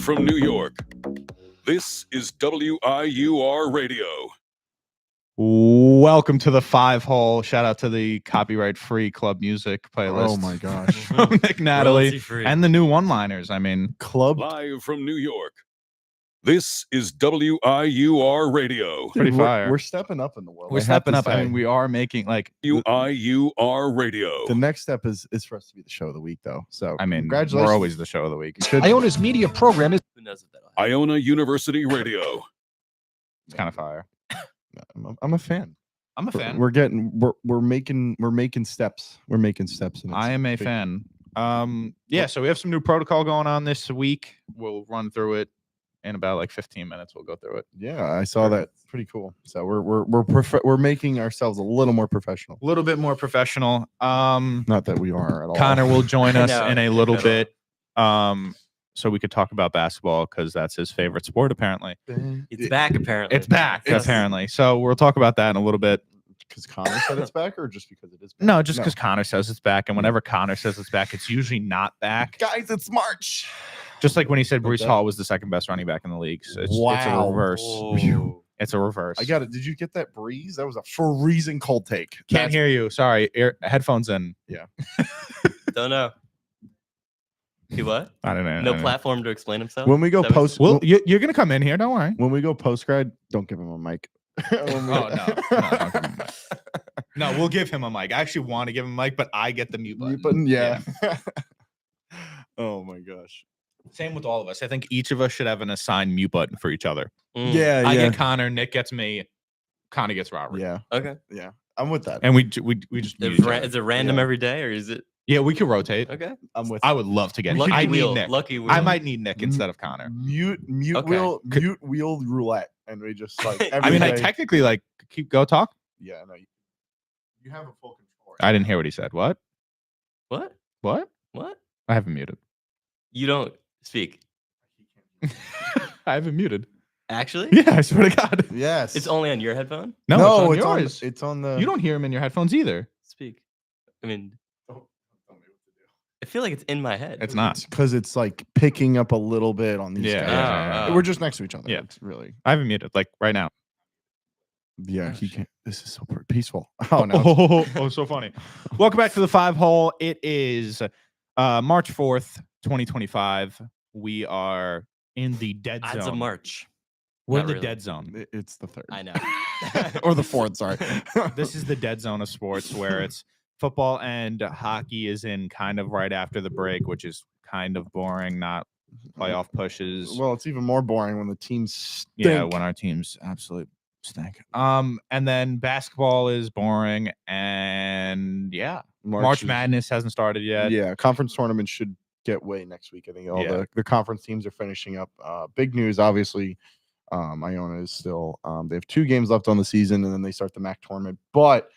from New York, this is WIUR Radio. Welcome to the 5-hole. Shout out to the copyright-free club music playlist. Oh my gosh. From Nick Natalie and the new one-liners. I mean, Club. Live from New York, this is WIUR Radio. Pretty Dude, fire. We're stepping up in the world. we're I have stepping to up. I say. mean, we are making like. WIUR Radio. The next step is for us to be the show of the week, though. So I mean, congratulations. we're always the show of the week. Should- Iona's media program is. Who knows if that'll happen? Iona University Radio. It's kind of fire. I'm a fan. I'm a fan. We're making steps. We're making steps. And I am a big. fan. Yeah. So we have some new protocol going on this week. We'll run through it in about like 15 minutes. We'll go through it. Yeah, I saw that. Pretty cool. So we're making ourselves a little more professional. A little bit more professional. Not that we are at all. Connor will join us No, in a little not at bit. So we could talk about basketball because that's his favorite sport, apparently. It's back, apparently. It's back, It's- apparently. So we'll talk about that in a little bit. because Connor said it's back, or just because it is back? No, just because Connor says it's back. And whenever Connor says it's back, it's usually not back. Guys, it's March. Just like when he said Brees Okay. Hall was the second best running back in the league. So it's a Wow. reverse. Oh. It's a reverse. I got it. Did you get that breeze? That was a freezing cold take. Can't That's- hear you. Sorry. Headphones in. Don't know. Do what? I don't know. No platform to explain himself? When we go Is that what- post, Well, you're going to come in here. Don't worry. when we go post grad, don't give him a mic. When we- Oh, no. Don't give him a mic. No, we'll give him a mic. I actually want to give him a mic, but I get the mute button. Mute button, yeah. Oh my gosh. Same with all of us. I think each of us should have an assigned mute button for each other. Mm. Yeah, I yeah, get Connor, Nick gets me, Connor gets Robert. yeah, Okay. yeah. I'm with that. And we just mute each other. Is it random Yeah. every day or is it? Yeah, we could rotate. Okay. I'm with. I would love to get Lucky I need wheel. Nick. Lucky wheel. I might need Nick instead of Connor. mute Okay. wheel roulette, and we just like. I I mean, I every day- technically like go talk. Yeah, no. You have a full control. I didn't hear what he said. What? What? What? What? I have him muted. You don't speak. I have him muted. Actually? Yeah, I swear to God. Yes. It's only on your headphone? No, it's it's on on. yours. It's on the. You don't hear him in your headphones either. Speak. I mean, Don't tell me what to do. I feel like it's in my head. It's not. because it's like picking up a little bit on these Yeah, guys. yeah, yeah. We're just next to each other. Yeah. It's really. I have him muted, like right now. Yeah, Oh, he shit. can't. This is so peaceful. Oh no. Oh, so funny. Welcome back to the 5-hole. It is March 4th, 2025. We are in the dead Odds of zone. March. We're in Not the really. dead zone. It's the third. I know. or the fourth. Sorry. This is the dead zone of sports where it's football and hockey is in kind of right after the break, which is kind of boring, not playoff pushes. Well, it's even more boring when the teams stink. Yeah, when our teams absolutely stink. And then basketball is boring, and yeah, March is- Madness hasn't started yet. Yeah, conference tournament should get way next week. I think all Yeah. the conference teams are finishing up. Big news, obviously. Iona is still. They have 2 games left on the season, and then they start the MAC tournament. But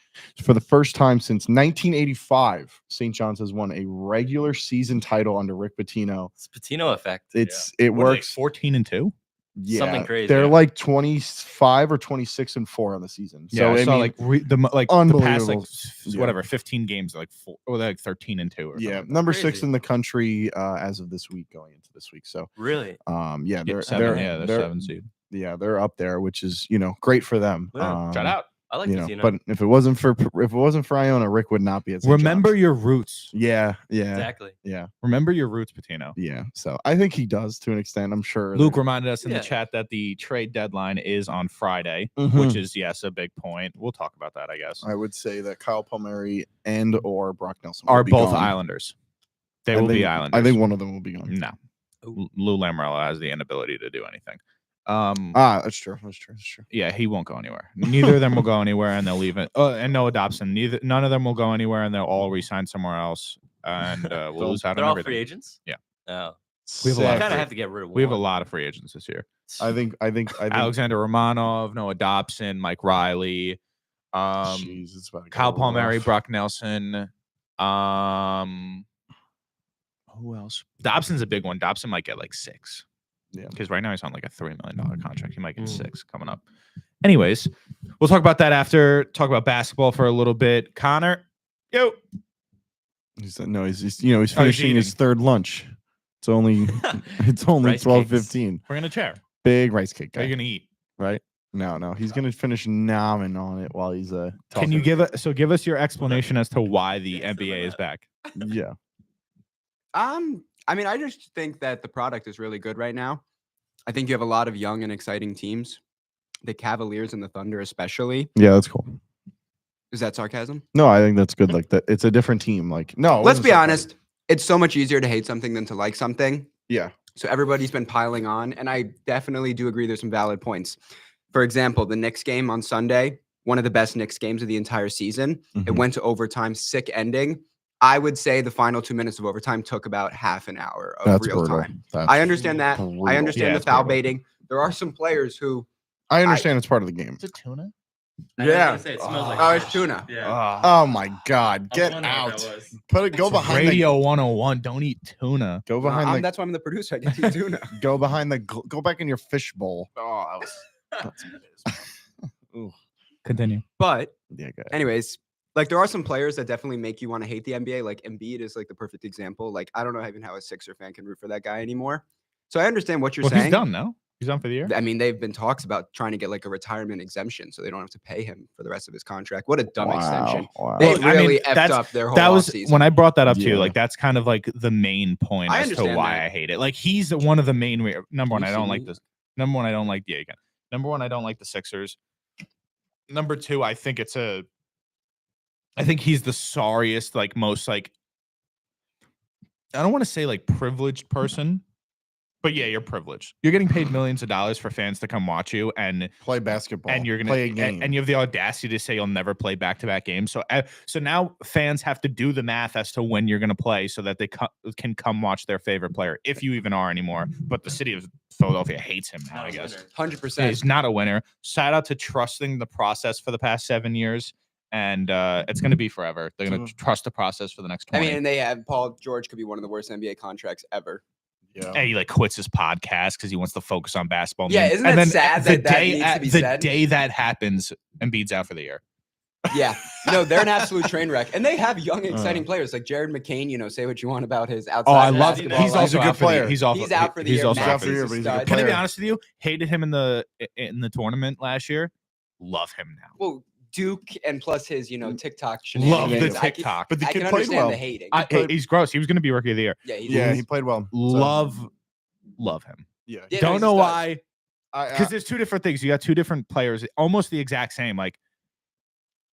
for the first time since 1985, St. John's has won a regular season title under Rick Pitino. It's Patino effect. It What are they, works. 14-2. Yeah, something crazy. They're like 25 or 26-4 on the season. So I I saw mean, like the past like unbelievable. Yeah. whatever 15 games, like 4 or like 13-2. Or yeah, something. number 6 Crazy. in the country as of this week, going into this week. So Really? yeah, Yeah, they're 7 seed. yeah, they're up there, which is great for them. Yeah, Shout out. I like Patino. But if it wasn't for Iona, Rick would not be at St. Remember John's. your roots. Yeah, exactly. Remember your roots, Patino. yeah. So I think he does to an extent. I'm sure. Luke reminded us in Yeah. the chat that the trade deadline is on Friday, Mhm. which is yes a big point. We'll talk about that, I guess. I would say that Kyle Palmieri and or Brock Nelson Are will be both gone. Islanders? They I will be think- Islanders. I think one of them will be gone. no. Ooh. Lou Lamoriello has the inability to do anything. That's true. That's true. That's true. Yeah, he won't go anywhere. Neither of them will go anywhere, and they'll leave it. And Noah Dobson. None of them will go anywhere, and they'll all resign somewhere else, and we'll lose out They're on all everything. free agents? Yeah. Oh. We have a lot I of kind of free- have to get rid of We have a one. lot of free agents this year. I think Alexander Romanov, Noah Dobson, Mike Riley, Jeez, it's about to Kyle get Palmieri, rough. Brock Nelson. Who else? Dobson's a big one. Dobson might get like 6. Yeah. Because right now he's on like a $3 million contract. He might get Mm. 6 coming up. Anyways, we'll talk about that after. Talk about basketball for a little bit. Connor, yo. He's finishing his eating. third lunch. It's only Rice 12:15. We're in a chair. Big rice cake Are you guy, gonna eat? right? No, he's gonna finish nomming on it while he's Can talking. you give us your explanation as to why the NBA is back? Yeah, I mean, I just think that the product is really good right now. I think you have a lot of young and exciting teams. The Cavaliers and the Thunder, especially. yeah, that's cool. Is that sarcasm? No, I think that's good. Like that, it's a different team. Like no, it Let's wasn't be sarcasm. honest. It's so much easier to hate something than to like something. Yeah, So everybody's been piling on, and I definitely do agree there's some valid points. For example, the Knicks game on Sunday, one of the best Knicks games of the entire season. It Mhm. went to overtime, sick ending. I would say the final 2 minutes of overtime took about half an hour of that's real brutal. time. That's I understand that. brutal. I understand Yeah, the it's foul brutal. baiting. There are some players who, I understand it's part of the game. Is it tuna? I was Yeah. gonna say it smells like Oh, it's fish. tuna. Yeah. Oh my God, I get was wondering what out! that was. Put it. Go It's behind Radio 101. Don't eat tuna. the. Go behind the. that's why I'm the producer. I get to eat tuna. Go behind the. Go back in your fish bowl. Oh, that was. Ooh. Continue. But Yeah, guys. anyways, like there are some players that definitely make you want to hate the NBA. Like Embiid is like the perfect example. Like I don't know even how a Sixer fan can root for that guy anymore. So I understand what you're Well, saying. he's done now. He's done for the year. I mean, they've been talks about trying to get like a retirement exemption so they don't have to pay him for the rest of his contract. What a dumb extension. Wow. They Well, I mean, really effed that's- up their whole That was offseason. when I brought that up to you. Yeah. Like that's kind of like the main point I as to understand why that. I hate it. Like he's one of the main number one. You I don't see like me? this. Number one, I don't like yeah. Again. Number one, I don't like the Sixers. Number two, I think he's the sorriest, like most like. I don't want to say like privileged person, but yeah, you're privileged. You're getting paid millions of dollars for fans to come watch you, and Play basketball. you're gonna play a game. and you have the audacity to say you'll never play back-to-back games. So now fans have to do the math as to when you're gonna play so that they can come watch their favorite player, if you even are anymore. But the city of Philadelphia hates him now, I guess. 100%. Yeah, he's not a winner. Shout out to trusting the process for the past 7 years, and it's gonna be forever. They're gonna trust the process for the next 20. I mean, and they have Paul George could be one of the worst NBA contracts ever. yeah. and he like quits his podcast because he wants to focus on basketball. Yeah, And isn't and that then sad the that that day needs to be the said? day that happens, Embiid's out for the year. Yeah. No, they're an absolute train wreck. And they have young, exciting players like Jared McCain. You know, say what you want about his outside. Oh, I love. basketball He's life. also a good out for the year. player. He's off. He's out for the he's year. also Max out for the is year. a But he's stud. a Can I be player. honest with you? Hated him in the tournament last year. Love him now. Well, Duke and plus his, you know, TikTok Love the shenanigans. I can- TikTok. But the I kid can played understand well. the hating. He's gross. He was going to be rookie of the year. Yeah, Yeah, he played well. So, Love him. yeah. Yeah, no, Don't he's know a stud. why. I- Because there's two different things. You got two different players, almost the exact same. Like,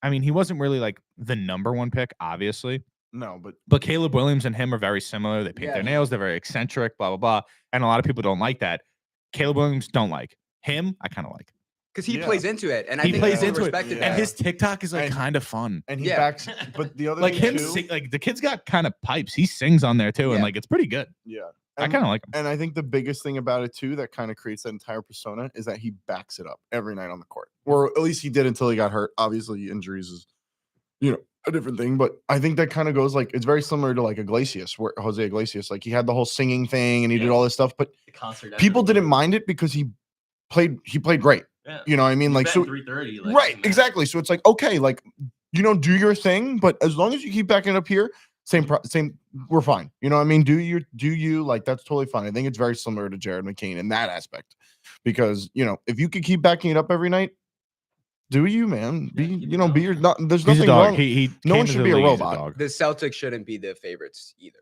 I mean, he wasn't really like the number one pick, obviously. no, but But Caleb Williams and him are very similar. They paint Yeah. their nails. They're very eccentric, blah, blah, blah. And a lot of people don't like that. Caleb Williams don't like. Him, I kind of like. Because he Yeah. plays into it. And I He think plays people into it. respected Yeah. And that. his TikTok is like And- kind of fun. and he Yeah. backs. But the other Like thing him, too, like the kid's got kind of pipes. He sings on there too. And Yeah. like, it's pretty good. yeah. I And- kind of like him. And I think the biggest thing about it too that kind of creates that entire persona is that he backs it up every night on the court, or at least he did until he got hurt. Obviously, injuries is, a different thing. But I think that kind of goes like it's very similar to like Iglesias, where Jose Iglesias, like he had the whole singing thing and he did Yeah. all this stuff, but The concert. people afterwards. didn't mind it because he played great. Yeah. You know what I mean? Like so, 3:30. Like, right? doesn't matter. Exactly. So it's like okay, like do your thing, but as long as you keep backing it up here. Same, we're fine. You know what I mean? Do you like that's totally fine. I think it's very similar to Jared McCain in that aspect because if you could keep backing it up every night, do you, man? Yeah, Be keep you it know, be going. your not there's He's a nothing dog. wrong. He No came one to should the be a league as robot. dog. The Celtics shouldn't be the favorites either.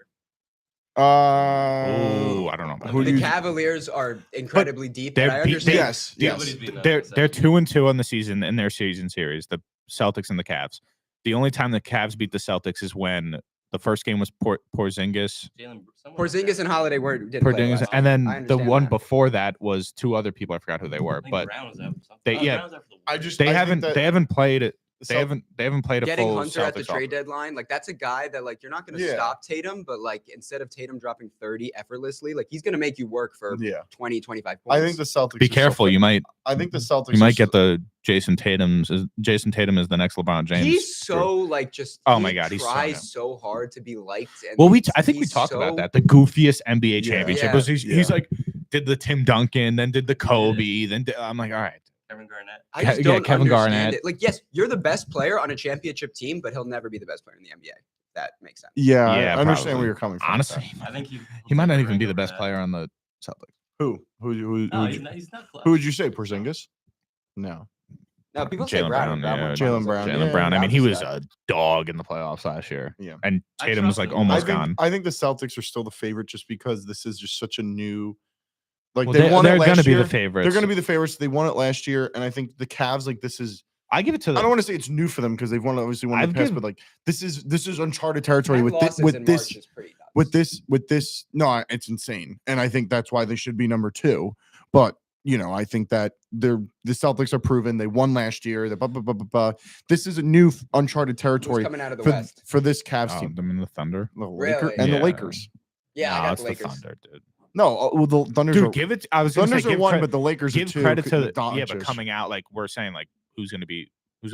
Oh, I don't know about Who that. do The you- Cavaliers are incredibly deep, they're but I beat- understand. Yes, yes. Nobody's beating them They're except they're you. 2-2 on the season in their season series. The Celtics and the Cavs. The only time the Cavs beat the Celtics is when the first game was Porzingis, Jalen- someone Porzingis and Holiday didn't play Porzingis, last and year. then I the understand one that. before that was two other people. I forgot who they I were, think but Brown was out. they- yeah, Brown was out for the I Warriors. just they I think haven't that they haven't played it. They Cel- haven't played a Getting full Hunter at the Celtics trade roster. deadline, like that's a guy that like you're not going to Yeah. stop Tatum, but like instead of Tatum dropping 30 effortlessly, like he's going to make you work for Yeah, 20, 25 points. I think the Celtics. Be are so careful, fit. you might I think the Celtics. you are might so- get the Jason Tatum is the next LeBron James. he's so like just. Oh he my God, he's so tries good. so hard to be liked. And Well, he's- I think we he's talked about so- that. The goofiest NBA Yeah. championship Yeah. was he's Yeah. like did the Tim Duncan, then did the Kobe, then I'm like, all right. Kevin Garnett. I just yeah, don't Kevin understand Garnett. it. Like, yes, you're the best player on a championship team, but he'll never be the best player in the NBA. that makes sense. Yeah, Yeah, I understand probably. where you're coming from. with Honestly, that. I think he might not even be the best player on the Celtics. Who? No, he's not close. Who would you say? Porzingis? No. No, people say Jaylen Brown. Brown, yeah, was Jaylen one Brown, of those- Jaylen yeah. Brown. I mean, he was guy. a dog in the playoffs last year. Yeah. And I Tatum was trust like him. almost I think, gone. I think the Celtics are still the favorite just because this is just such a new. Like Well, they won they're it going to last be year. the favorites. They're going to be the favorites. They won it last year, and I think the Cavs, like this is. I give it to I them. don't want to say it's new for them because they've obviously won in the I've past, given- but like this is uncharted territory 10 with losses with in this March is pretty nuts. with this. No, it's insane, and I think that's why they should be number 2. But I think that the Celtics are proven. They won last year. This is a new uncharted Who's territory coming out of the for West? for this Cavs Oh, team. them in the Thunder. The Really? and Yeah. the Lakers. Yeah, I No, got it's the Lakers. Thunder, dude. No, well, the Thunders are Dude, give it. I was going to Thunders say are give 1, credit, but the Lakers give are 2. credit to with yeah, but Doncic. coming out like we're saying like who's going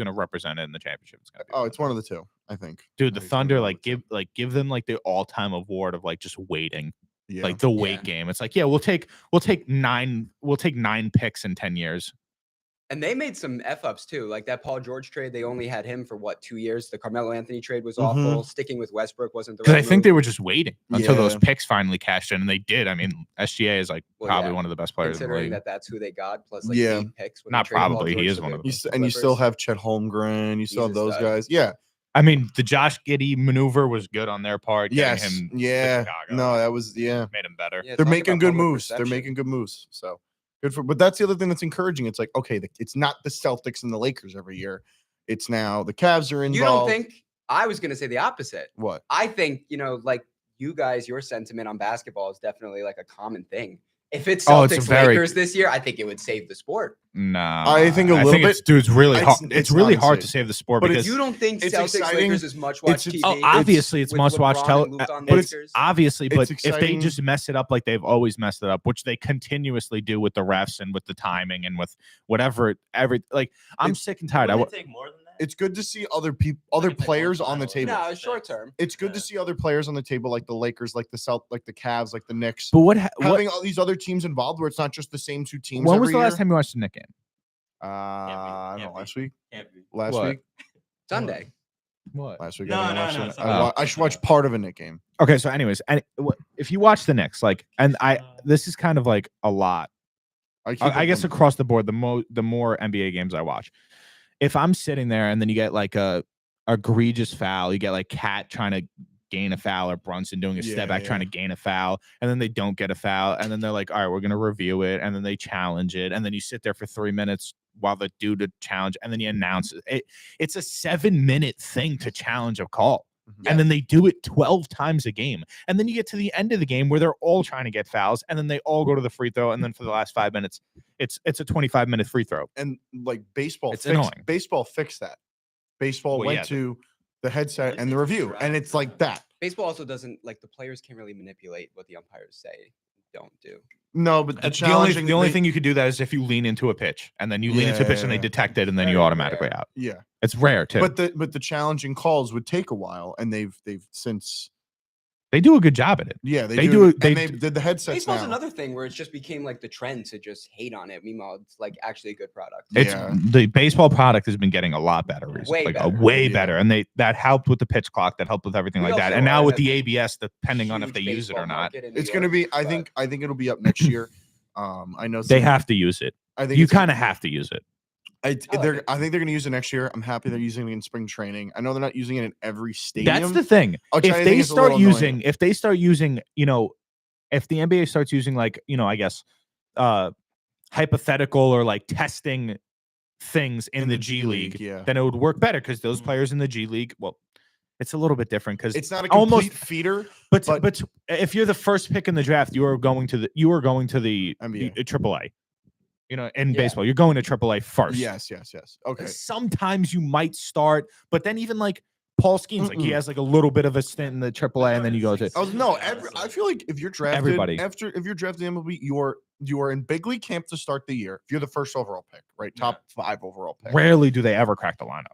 to represent it in the championship. It's gonna be Oh, the it's one Thunder. of the 2, I think. Dude, the I think it's gonna be Thunder one of the two. give them like the all-time award of like just waiting. Yeah. Like the wait Yeah. game. It's like, yeah, we'll take 9 picks in 10 years. And they made some F ups too. Like that Paul George trade, they only had him for what, 2 years? The Carmelo Anthony trade was Mhm. awful. Sticking with Westbrook wasn't the Because right I think move. they were just waiting until those Yeah. picks finally cashed in, and they did. I mean, SGA is like Well, probably yeah, one of the best players in the considering league. that that's who they got, plus like Yeah. 8 picks. When they Not traded Paul probably, he George is to one the of You and you still Clippers. have Chet Holmgren. You still have He's a those stud. guys. Yeah. I mean, the Josh Giddey maneuver was good on their part. getting Yes. him to Yeah. Chicago. No, that was made him better. Yeah, They're talk making about good public moves. They're perception. making good moves. So good for. But that's the other thing that's encouraging. It's like okay, it's not the Celtics and the Lakers every year. It's now the Cavs are involved. You don't think? I was going to say the opposite. what? I think, like you guys, your sentiment on basketball is definitely like a common thing. If it's Oh, it's Celtics very- Lakers this year, I think it would save the sport. Nah, I think a little it's, bit. dude, it's really It's- hard. it's It's really not hard to insane. save the sport But because You don't think it's Celtics exciting. Lakers is much watch It's- TV? oh, obviously it's with must watch. LeBron and Luka But on the it's Lakers? obviously, It's but if they exciting. just mess it up like they've always messed it up, which they continuously do with the refs and with the timing and with whatever, I'm sick and tired. Would it take more than that? It's good to see other people, other Like if they players won on the finals. table. No, short term. It's good to see other players on the table, like the Lakers, like the like the Cavs, like the Knicks, But what having all these other teams involved, where it's not just the same 2 teams. when was every the last year. time you watched the Knicks game? I don't know. Can't be. Last week. Can't be. Last What? week. Sunday. What? Last week. No, I didn't no, watch no, it. sorry. I should watch part of a Knick game. Okay, so anyways, and if you watch the Knicks, this is kind of like a lot. I guess across the board, the more NBA games I watch, if I'm sitting there and then you get like a egregious foul, you get like Cat trying to gain a foul or Brunson doing a Yeah, step back trying to gain a foul, and then they don't get a foul, and then they're like, all right, we're gonna review it, and then they challenge it, and then you sit there for 3 minutes while the dude challenge, and then you announce it. It's a 7-minute thing to challenge a call. Yeah. And then they do it 12 times a game. And then you get to the end of the game where they're all trying to get fouls. And then they all go to the free throw. And then for the last 5 minutes, it's a 25-minute free throw. And like baseball, It's annoying. Baseball fixed that. Baseball Well, went yeah, to the headset At and least the they review, tried. and it's like that. Baseball also doesn't like the players can't really manipulate what the umpires say. Don't do. No, but the The only, challenging. thing you could do that is if you lean into a pitch. And then you lean into a pitch and they Yeah. detect it. And then you Very automatically rare. out. Yeah, It's rare, too. but the challenging calls would take a while, and they've since they do a good job at it. they do do. it- And they they did the headsets Baseball's now. another thing where it just became like the trend to just hate on it. Meanwhile, it's like actually a good product. It's Yeah. the baseball product has been getting a lot better recently. Way better. Way Yeah. better. And that helped with the pitch clock, that helped with everything We like that. also And now are with in the a ABS, depending on if Huge they use it baseball or not, market in New It's going to York, be. I but think it'll be up next year. I know they some- have to use it. I think You it's- kind of have to use it. I I like think it. they're going to use it next year. I'm happy they're using it in spring training. I know they're not using it in every stadium. That's the thing. which I If think they is a little annoying. start using, if the NBA starts using like, I guess, hypothetical or like testing things in the G League, yeah, then it would work better because those Mhm. players in the G League, well, it's a little bit different because it's not a complete almost- feeder. but but- if you're the first pick in the draft, you are going to the NBA. AAA. In Yeah. baseball, you're going to AAA first. Yes. Okay. Sometimes you might start, but then even like Paul Skeens, like he Mm-mm. has like a little bit of a stint in the AAA, and then you go to. Oh no! I feel like if you're drafted, Everybody. if you're drafted in MLB, you are in big league camp to start the year. If you're the first overall pick, right? Top 5 overall pick. Rarely do they ever crack the lineup.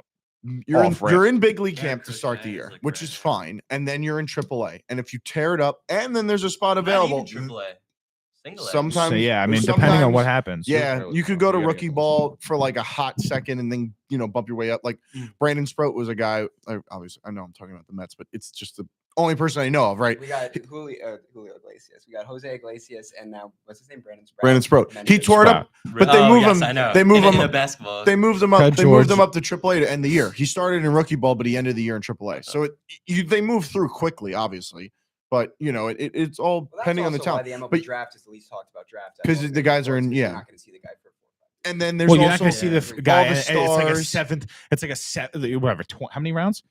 off rip. You're in big league Yeah, camp to Chris start the Snyder's year, like which right is now. fine, and then you're in AAA. And if you tear it up, and then there's a spot Not available, even AAA. Single A. Sometimes, So yeah, I mean, depending on what sometimes- happens. Yeah, you could go to gotta rookie get ball for like a hot second and then bump your way up. Like Brandon Sproat was a guy. Obviously, I know I'm talking about the Mets, but it's just the only person I know of, right? We got Julio Iglesias. We got Jose Iglesias, and now what's his name? Brandon Sprout. Brandon Sproat. He Memphis. tore it up, but they move yes, him. I know. They move in him. a basketball. They moved him up. Fred They moved him George. up to AAA to end the year. He started in rookie ball, but he ended the year in AAA. So they move through quickly, obviously. But it's all Well, that's depending on the also why talent. the MLB But- draft is the least talked about draft. 'Cause the guys are in- You're yeah. not going to see the guy for 4 or 5 And then there's Well, you're not also going to see the all guy. the and it's like a stars. seventh. It's like a set. Whatever. How many rounds?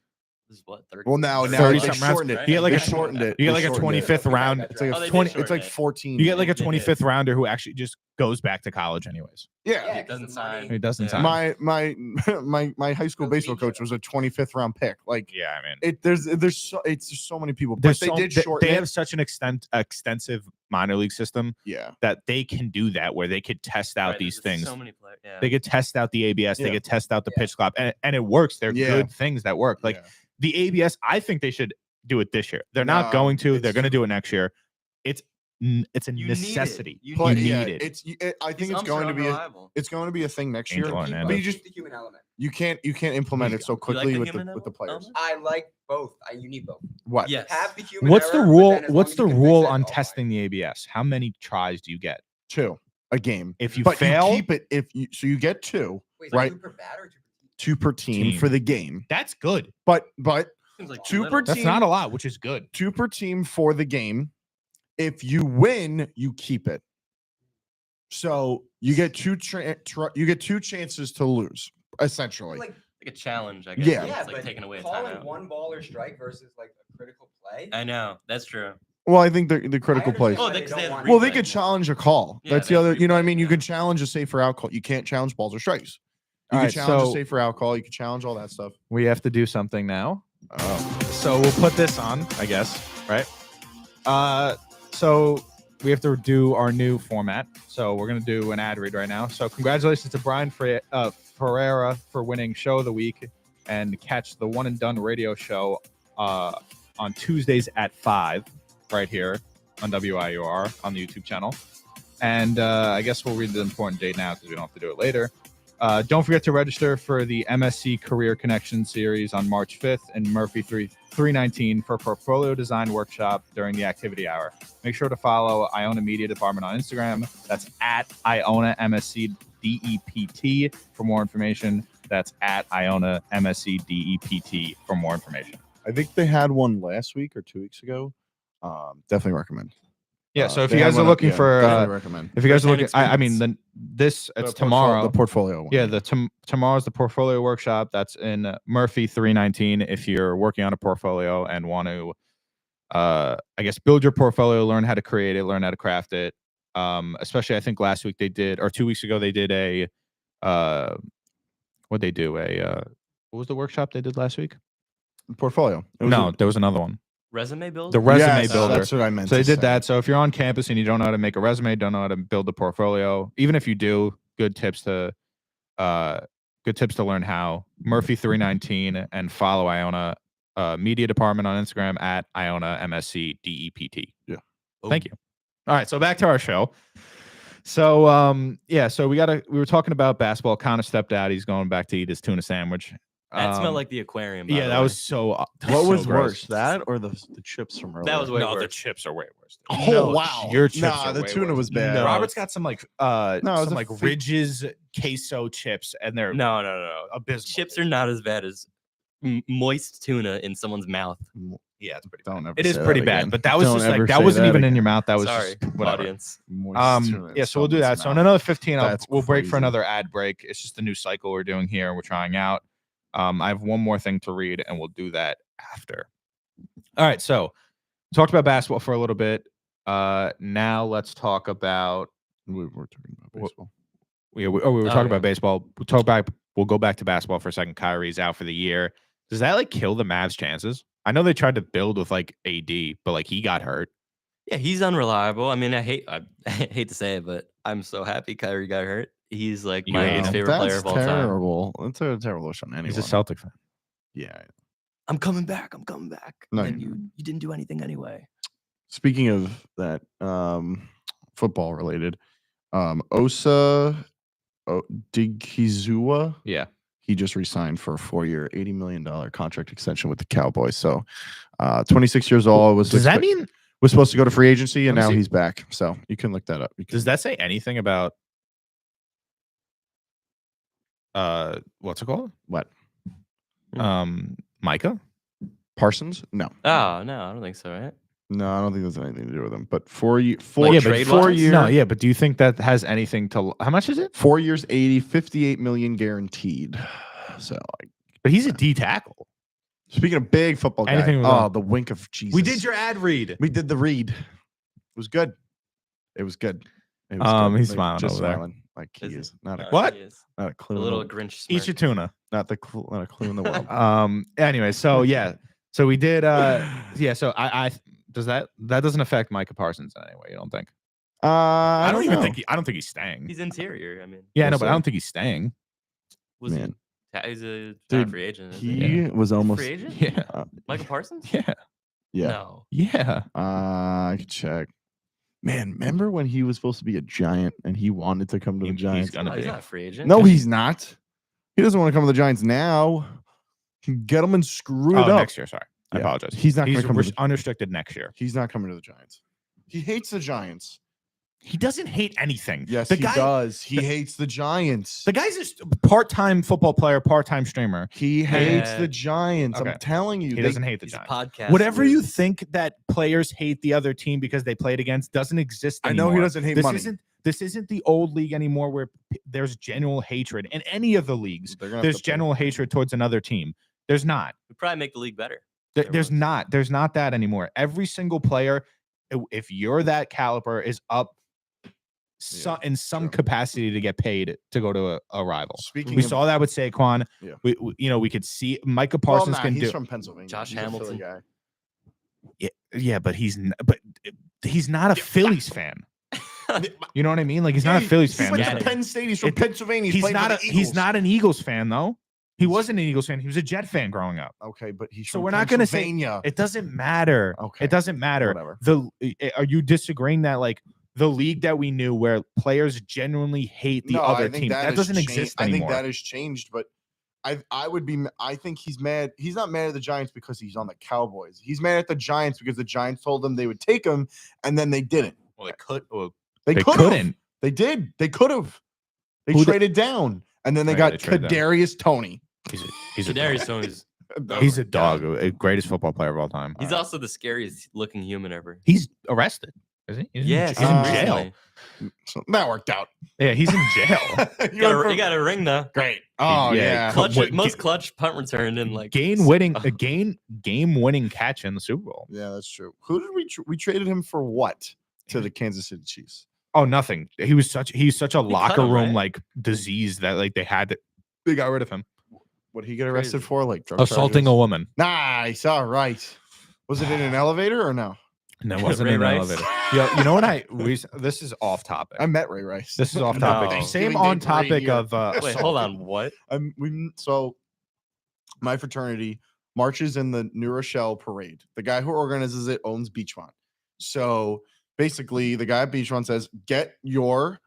This is what 30? well now 30 they something rounds, shortened it. right? You get like They a shortened it. You get They like a shortened it. 25th round. It's like Oh, a they did 20. It's shorten like it. 14. You get like a They did. 25th rounder who actually just goes back to college anyways. yeah. Yeah, It doesn't 'cause the money- sign. It doesn't Yeah. sign. My high school Go baseball feature coach was a 25th round pick. Like Yeah, I mean, there's just so many people. But there's they so- did they- shorten They it. have such an extensive minor league system Yeah. that they can do that, where they could test out Right, these there's things. So many players. Yeah. They could test out the ABS. They Yeah. could test out the Yeah. pitch clock, and it works. They're Yeah. good things that work. Like Yeah. the ABS, I think they should do it this year. They're not No, going to. They're it's going to do it next year. It's a You need it. necessity. You You need need yeah, it. I think These it's umps going are to be unreliable. it's going to be a thing next Angel year. Hernandez. But you Keep just the human element. you can't implement it so You like quickly the with human the players. element? I like both. You need both. What? Yes. Have the human What's the error, but rule? then as long What's as the you can fix rule it, on oh, fine. testing the ABS? How many tries do you get? 2 a game. If you But fail, you keep it you get 2 Wait, right. 2 per bat or 2 per team? 2 per team for the game. that's good. But Seems like 2 too per little. That's team. not a lot, which is good. 2 per team for the game. If you win, you keep it. So you get you get 2 chances to lose, essentially. Like, Like a challenge, I guess. Yeah. yeah, It's like but taking away a calling timeout. 1 ball or strike versus like a critical play. I know. That's true. Well, I think the critical understand plays. Oh, why they- they 'cause don't they had want Well, they replay. could challenge a call. Yeah, That's they the have other. You know what I replay, mean? You yeah. can challenge a safer out call. You can't challenge balls or strikes. You All can right, challenge so- a safer out call. You can challenge all that stuff. We have to do something now. Oh. So we'll put this on, I guess, right? So we have to do our new format. So we're gonna do an ad read right now. So congratulations to Brian Ferreira for winning Show of the Week, and catch the One and Done radio show on Tuesdays at 5 right here on WIUR on the YouTube channel. And I guess we'll read the important date now because we don't have to do it later. Don't forget to register for the MSC Career Connection Series on March 5th in Murphy 319 for portfolio design workshop during the activity hour. Make sure to follow Iona Media Department on Instagram. That's at Iona MSC DEPT for more information. That's at Iona MSC DEPT for more information. I think they had one last week or 2 weeks ago. Definitely recommend. Yeah. So if They you had guys are one up- looking yeah, for, definitely recommend. if you guys are looking, First-hand I mean, experience. this it's The tomorrow. the portfolio one. Yeah, tomorrow's the portfolio workshop. That's in Murphy 319. If you're working on a portfolio and want to, I guess, build your portfolio, learn how to create it, learn how to craft it. Especially, I think last week they did, or 2 weeks ago they did a, what they do? What was the workshop they did last week? portfolio. It was No, a- there was another one. Resume build? The resume Yes, builder. That's what I meant. So they to did say. that. So if you're on campus and you don't know how to make a resume, don't know how to build a portfolio, even if you do, good tips to learn how. Murphy 319 and follow Iona Media Department on Instagram at Iona MSC DEPT. Yeah. Thank you. All right, so back to our show. So yeah, so we were talking about basketball. Connor stepped out. He's going back to eat his tuna sandwich. That smelled like the aquarium. by Yeah, the that way. was so. What was so gross. worse, that or the chips from earlier? That was way No, the worse. chips are way worse. Oh No, wow! your chips Nah, are the way tuna worse. was bad. No. Robert's got some like No, it was some a like fake- Ridges queso chips, and they're No. abysmal. Chips are not as bad as moist tuna in someone's mouth. Yeah, it's pretty. Don't ever. It is say pretty that bad, again. but that was Don't just ever like that say wasn't even in again. your mouth. That was Sorry, just whatever. audience. Moist tuna Yeah, in so we'll do that. someone's So in mouth. another 15, That's we'll break for crazy. another ad break. It's just a new cycle we're doing here, and we're trying out. I have one more thing to read, and we'll do that after. All right, so we talked about basketball for a little bit. Now let's talk about. We were talking about baseball. We were talking yeah. about baseball. We'll go back to basketball for a second. Kyrie's out for the year. Does that like kill the Mavs' chances? I know they tried to build with like AD, but like he got hurt. Yeah, he's unreliable. I mean, I hate to say it, but I'm so happy Kyrie got hurt. He's like You my hate him? favorite player That's of all time. terrible. That's a terrible wish on anyone. He's a Celtic fan. Yeah. I'm coming back. I'm coming back. No, And you're you didn't do anything anyway. Speaking of that, football related. Osa Digizua. Yeah. He just resigned for a 4-year, $80 million contract extension with the Cowboys. So, 26 years old. Does that mean? was supposed to go to free agency, and Let me now see. he's back. So you can look that up. Does that say anything about? What's it called? What? Micah. Parsons? No, Oh no, I don't think so. Right? no, I don't think there's anything to do with him. But 4 year, Like yeah, trade but 4 wise? year, No, yeah, but do you think that has anything to? How much is it? 4 years, 80, 58 million guaranteed. So, like, But he's a D tackle. speaking of big football guy, Anything with oh, him. the wink of Jesus. We did your ad read. We did the read. It was good. It was good. It was good. He's Like, smiling just over there. smiling. Like he Is he? is not a No, What? he is. not a clue. A in little the, Grinch. Eat your smirk. tuna. not a clue in the world. Anyway, so yeah. So we did yeah, so I does that doesn't affect Micah Parsons in any way, you don't think? I don't even know. think I don't think he's staying. He's interior. I mean, Yeah, we'll no, but I see. don't think he's staying. was Man. he's a not Dude, a free agent. Isn't he? he was almost free agent. Yeah. Michael Parsons. Yeah. yeah. No. Yeah. I could check. Man, remember when he was supposed to be a Giant and he wanted to come to the He's Giants? gonna No, he's be. not a free agent. No, he's not. He doesn't want to come to the Giants now. Get him and screw it Oh, up. next year, sorry. I Yeah. apologize. He's not gonna come to the- unrestricted next year. He's not coming to the Giants. He hates the Giants. He doesn't hate anything. Yes, the he guy, does. He hates the Giants. The guy's just a part-time football player, part-time streamer. He hates Yeah. the Giants. Okay. I'm telling you. He they- doesn't hate the He's a Giants. podcast. Whatever you with- think that players hate the other team because they played against doesn't exist I anymore. know he doesn't hate this money. This isn't the old league anymore where there's genuine hatred in any of the leagues. They're gonna have There's to pay. genuine hatred towards another team. There's not. would probably make the league better. There- There there's was. not. There's not that anymore. Every single player, if you're that caliber, is up in some true. capacity to get paid to go to a rival. Speaking We of, saw that with Saquon. Yeah. We could see Micah well, Parsons nah, can he's do. from Pennsylvania. Josh He's a Philly Hamilton. guy. Yeah, but he's not a Phillies fan. You know what I mean? Like he's not a Yeah, Phillies he fan. went Got to it. Penn State. He's from It- Pennsylvania. He's playing for not the he's Eagles. not an Eagles fan though. He wasn't an Eagles fan. He was a Jet fan growing up. Okay, but he's So from we're not gonna say- Pennsylvania. It doesn't matter. Okay, It doesn't matter. whatever. Are you disagreeing that like the league that we knew where players genuinely hate the No, other I think team that has doesn't changed. exist I anymore? think that has changed, but I would be. I think he's mad. He's not mad at the Giants because he's on the Cowboys. He's mad at the Giants because the Giants told them they would take him, and then they didn't. Well, they could. Well, They, they could've. couldn't. They did. They could have. They Who they- traded down, and then they Oh, yeah, got they traded down. Kadarius Toney. He's a Kadarius dog. Toney's. He's a dog. A greatest football player of all time. He's also the scariest looking human ever. He's arrested. Is he? He's Yes, in, he's in recently. jail. So that worked out. Yeah, he's in jail. He got a ring though. great. Oh Yeah, yeah. Clutch, Wait, most clutch punt return in like game winning catch in the Super Bowl. Yeah, that's true. Who did we traded him for? What to the Kansas City Chiefs? Oh, nothing. He's such a locker him, room right? like disease that like they got rid of him. What did he get arrested Crazy. for? Like drug Assaulting a charges? woman. Nice. All right. Was it in an elevator or no? No, it wasn't Ray in an Rice? elevator. Yo, you know what this is off topic. I met Ray Rice. This is off No. topic. Thanksgiving Same Day on parade topic here. of Wait, hold on. What? So my fraternity marches in the New Rochelle parade. The guy who organizes it owns Beachmont. So basically, the guy at Beachmont says, "Get your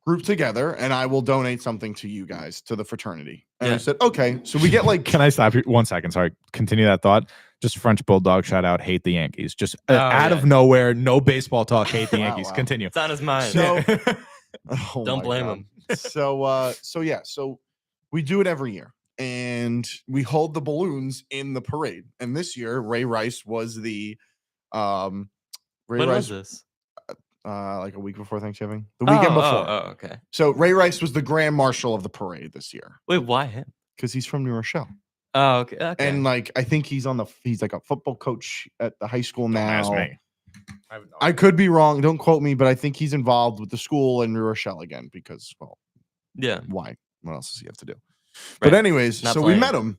group together, and I will donate something to you guys to the fraternity." And I Yeah. said, "Okay." So we get like Can I stop you 1 second? Sorry. Continue that thought. Just French Bulldog shout out, hate the Yankees. Just out yeah. of nowhere, no baseball talk, hate the Wow, Yankees. wow. Continue. It's on his mind. So- Yeah. Oh Don't my blame God. him. So we do it every year, and we hold the balloons in the parade. And this year, Ray Rice was the Ray When Rice was this? like a week before Thanksgiving, the weekend before. Oh, okay. So Ray Rice was the grand marshal of the parade this year Wait, why him? because he's from New Rochelle, Oh, okay. Okay. and like I think he's like a football coach at the high school now. Ask me. I have no I could be wrong. Don't quote me, but I think he's involved with the school in New Rochelle again because, well, yeah. why? What else does he have to do? But Right. anyways, Not so we playing. met him,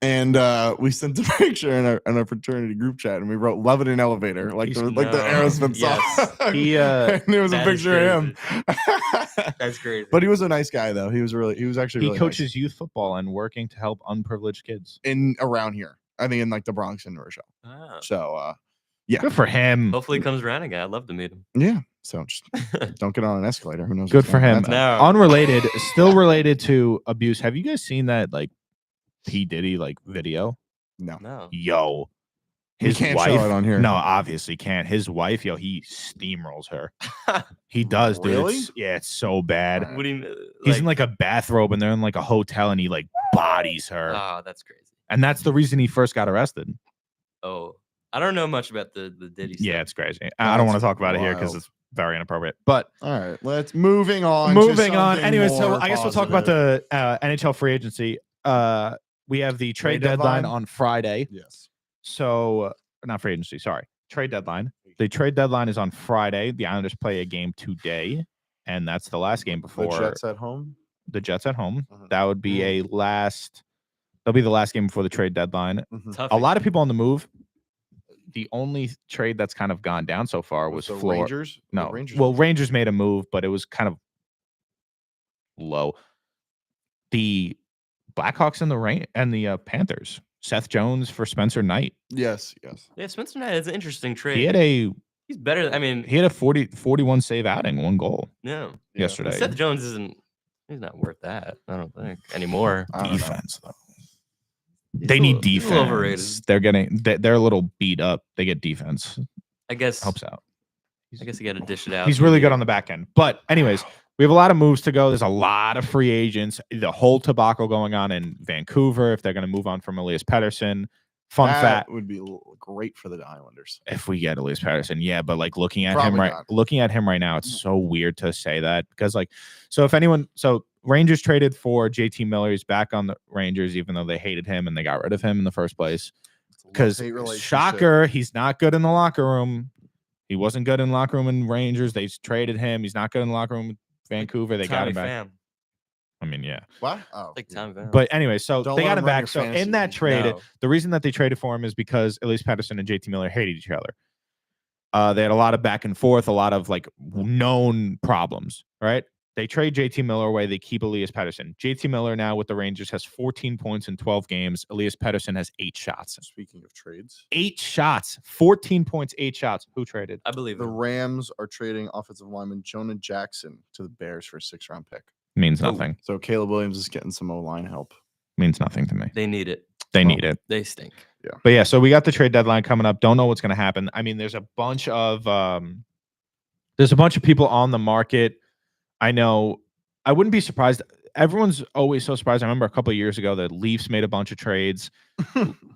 and we sent a picture in our fraternity group chat, and we wrote "Love it in elevator" like the No. Aerosmith song. Yes. He, and there was a that is picture of him. That's crazy. But he was a nice guy, though. He was actually He really coaches youth football and working to help unprivileged kids. nice. In around here. I think in like the Bronx and New Rochelle. Ah. So yeah. Good for him. Hopefully he comes around again. I'd love to meet him. Yeah. So just don't get on an escalator. Who knows? Good what's for going on him. that time. No. Unrelated, still related to abuse. Have you guys seen that like P. Diddy like video? No. No. Yo, We his can't wife. show it on here. No, obviously can't. His wife, yo, he steamrolls her. He does, dude. Really? Yeah, it's so bad. Alright. What do you He's in like a bathrobe and they're in like a hotel and he like bodies her. Oh, that's crazy. And that's the reason he first got arrested. Oh, I don't know much about the Diddy stuff. Yeah, it's crazy. I don't want to That's talk about it here because wild. it's very inappropriate. But All right, let's moving on. to moving on. something Anyway, so more I guess we'll talk about positive. the NHL free agency. We have the trade Trade deadline deadline? on Friday. Yes. So not free agency, sorry. Trade deadline. The trade deadline is on Friday. The Islanders play a game today, and that's the last game The before Jets at home. the Jets at home. Mhm. That would be a last. That'll be the last game before the trade deadline. Tough. A lot of people on the move. The only trade that's kind of gone down so far was the Florida. Rangers. The No, Rangers. well, Rangers made a move, but it was kind of low. The Blackhawks and the Panthers. Seth Jones for Spencer Knight. Yes. Yeah, Spencer Knight is an interesting trade. He had a He's better. I mean, 41 save outing, 1 goal no. Yeah. yesterday. Seth Jones isn't. He's not worth that. I don't think anymore. I don't know. Defense though. He's They a need little- he's a little overrated. defense. They're a little beat up. They get defense. I guess. Helps out. I guess you got to dish it out. He's really good on the back end. But anyways, we have a lot of moves to go. There's a lot of free agents. The whole tobacco going on in Vancouver. If they're going to move on from Elias Pettersson. Fun That fact: would be great for the Islanders. if we get Elias Pettersson, yeah. But like looking at Probably him not. looking at him right now, it's so weird to say that because like, so Rangers traded for JT Miller. He's back on the Rangers, even though they hated him and they got rid of him in the first place. Because Love-hate relationship. shocker, he's not good in the locker room. He wasn't good in the locker room in Rangers. They traded him. He's not good in the locker room with Vancouver. They got Tommy him back. Pham. I mean, yeah. What? Oh, Like Tom Pham. But anyway, so Don't they let got him him run back. your So in fantasy that league. trade, No. the reason that they traded for him is because Elias Pettersson and JT Miller hated each other. They had a lot of back and forth, a lot of like known problems, right? They trade JT Miller away. They keep Elias Pettersson. JT Miller now with the Rangers has 14 points in 12 games. Elias Pettersson has 8 shots. Speaking of trades, 8 shots, 14 points, 8 shots. Who traded? I believe the him. Rams are trading offensive lineman Jonah Jackson to the Bears for a 6th-round pick. Means Oh. nothing. So Caleb Williams is getting some O-line help. Means nothing to me. They need it. They Well, need it. They stink. But yeah, so we got the trade deadline coming up. Don't know what's going to happen. I mean, there's a bunch of people on the market. I know. I wouldn't be surprised. Everyone's always so surprised. I remember a couple of years ago the Leafs made a bunch of trades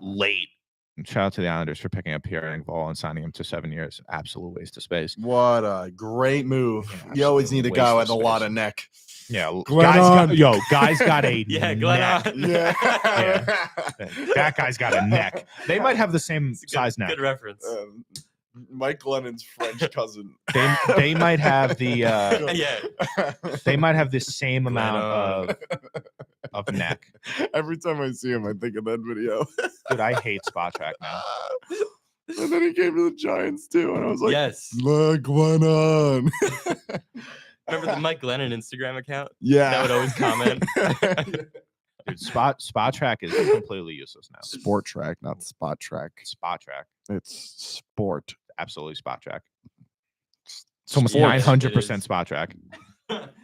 late. And shout out to the Islanders for picking up Pierre Engvall and signing him to 7 years. Absolute waste of space. What a great move. Yeah, You always absolute need a guy waste with a of lot space. of neck. Yeah, Glenn guys got a Yeah, neck. Glenn. Yeah. That guy's got a neck. They might have the same It's a size neck. Good reference. Mike Glennon's French cousin. They might have the Yeah. they might have the same amount Glenn, of neck. Every time I see him, I think of that video. Dude, I hate Spot Track now. And then he came to the Giants too, and I was like, yes. "Look, Glennon." Remember the Mike Glennon Instagram account? Yeah, That would always comment. Dude, Spot Track is completely useless now. Sport Track, not Spot Track. Spot Track, It's sport. absolutely Spot Track. It's almost Sports. 900% is. Spot Track.